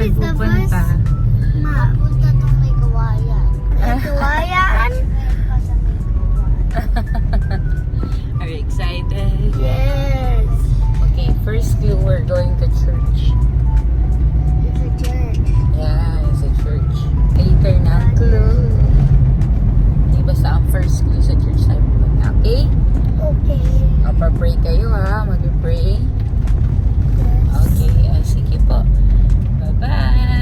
tayo pupunta? Mapunta tong may kawayan. May kawayan? Are you excited? Yes. Okay, first clue, we're going to church. It's a church. Yeah, it's a church. Later na clue. Di basta ang first clue sa church tayo pupunta. Okay? Okay. Pray kayo ha. Mag-pray. Yes. Okay, sige po. Bye-bye!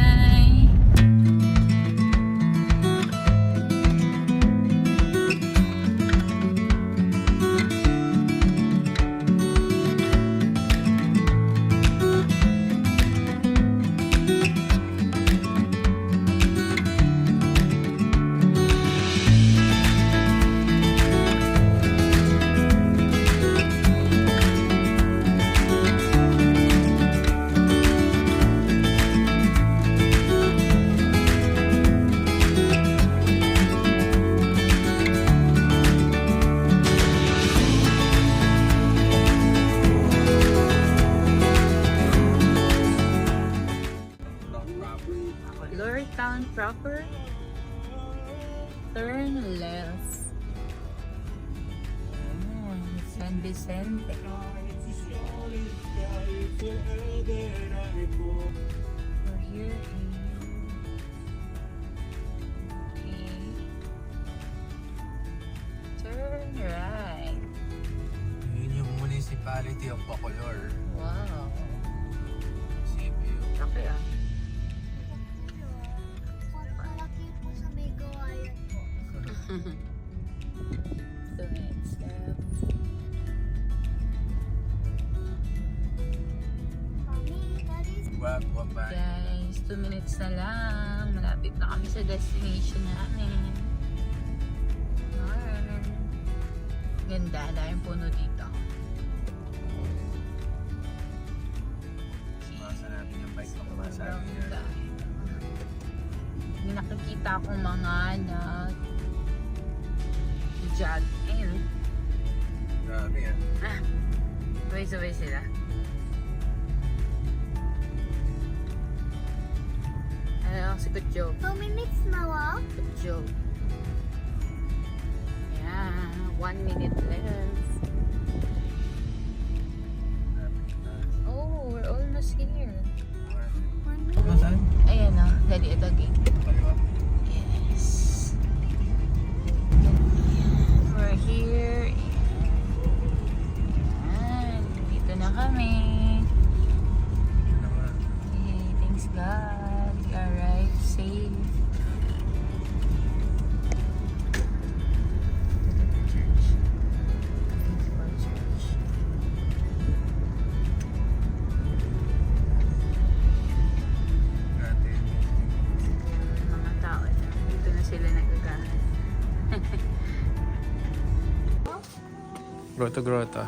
Glory Town proper. Turn left. Oh, San Vicente. We're here. Okay. Turn right. Yun yung municipality of Bacolor. Wow. CPU. Okay ah. Malaki po sa may kawayan po. So next step. Mommy, that is... Wag ba? Guys, 2 minutes na lang. Malapit na kami sa destination namin. Alright. Ganda, daming puno dito. Masa natin yung bike na kumasali Sobrang niya. dami. May nakikita akong mga jog. Ayun. Grabe yan. Sabay-sabay sila. Ano si Kutyo? 2 minutes na walk? Kutyo. Yeah, 1 minute left. Oh, we're almost here. 1 minute? Nasaan? Ayan o, dali ito gate. Kaliwa. Yes. We're here. Ayan. Dito na kami. Yun naman. Okay, thanks God. We arrived safe. Church. Thanks for church. Grabe. Mga tao na. Dito na sila nagagahan. Grotto.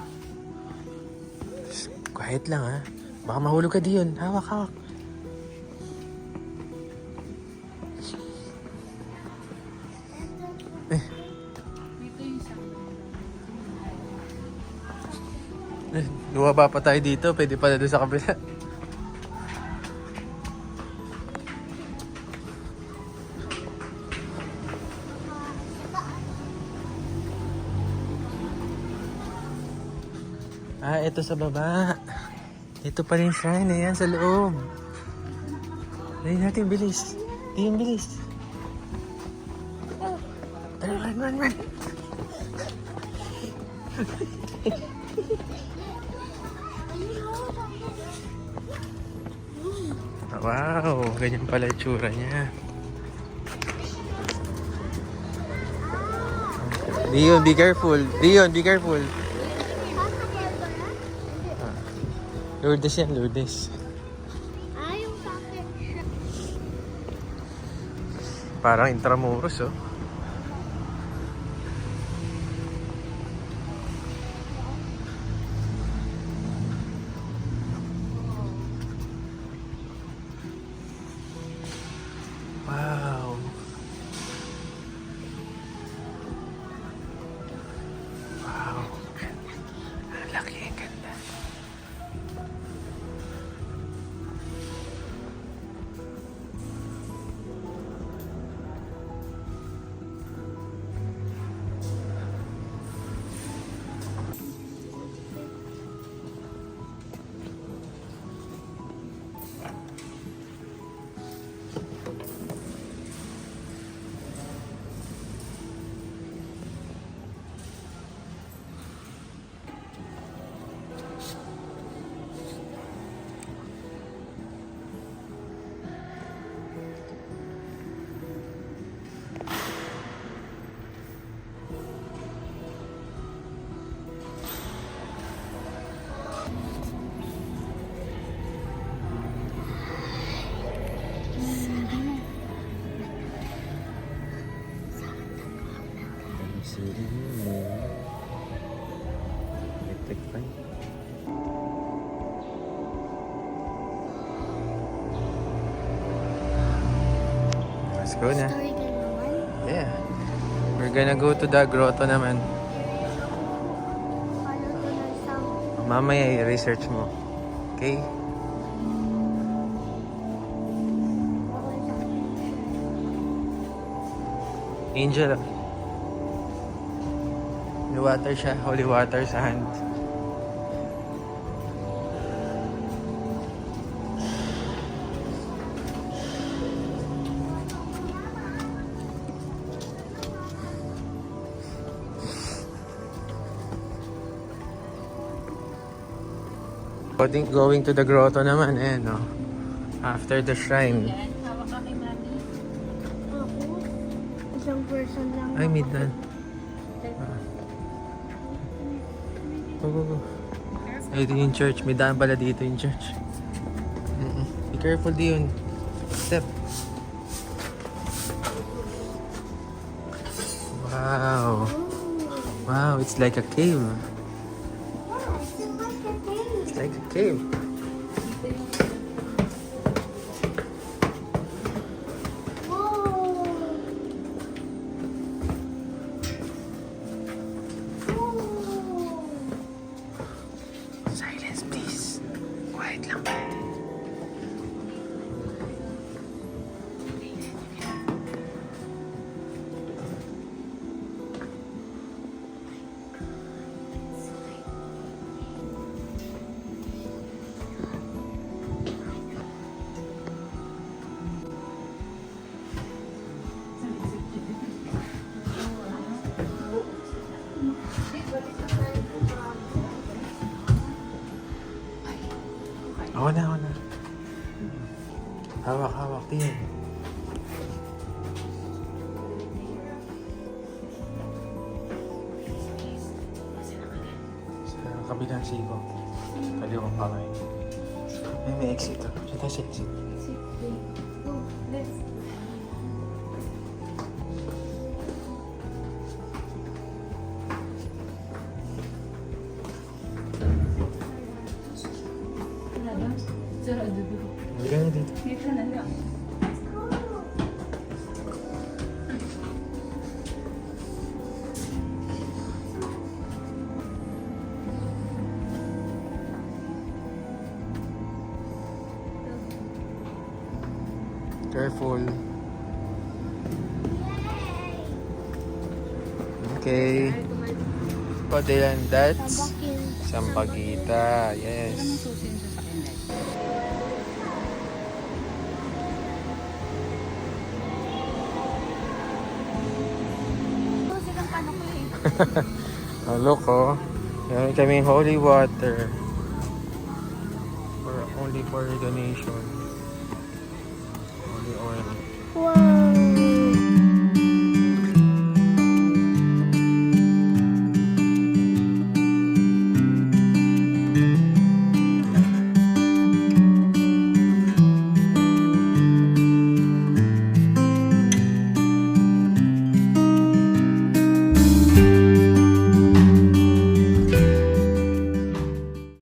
Quiet lang ha. Baka mahulog ka diyon. Hawak. Dito yung sa Lumaba pa tayo dito. Pwede pa na doon sa kabila. Ito sa baba. Ito pa rin shrine. Ayan, sa loob. Dali natin, bilis. Tingin, bilis. Run. Wow, ganyan pala yung tsura niya. Dion, be careful. Lourdes yan, Lourdes. Yung sakit siya. Parang Intramuros, oh. Wow. Wow. Ang laki, ang ganda. go na. Story ka naman. Yeah. We're gonna go to the grotto naman. Follow to the sound. Mamaya i-research mo. Okay? Angel. May water siya. Holy water sa hand. Going to the grotto naman, eh, no? After the shrine. Yan, hawak ka kay mami. Ako, isang person lang. Ay, midnight. Go, go, go. Ay, ito yung church. May daan pala dito yung church. Be careful, Dion. Step. Wow. Wow, it's like a cave. It's like a cave. Silence, please. Quiet lang. Ako na, ako na. Hawak, hawak din. Sa kabilang siko. Kaliwang kamay. May exit to. Siya tayo sa exit. Hindi ka na dito. Dito na lang. Careful. Okay. Oh, then that's Sampaguita. Yes. Susin sa sakyan. Ito silang paano ko eh. Oh, look, oh. Meron kaming holy water. Only for donation. Holy oil. Wow.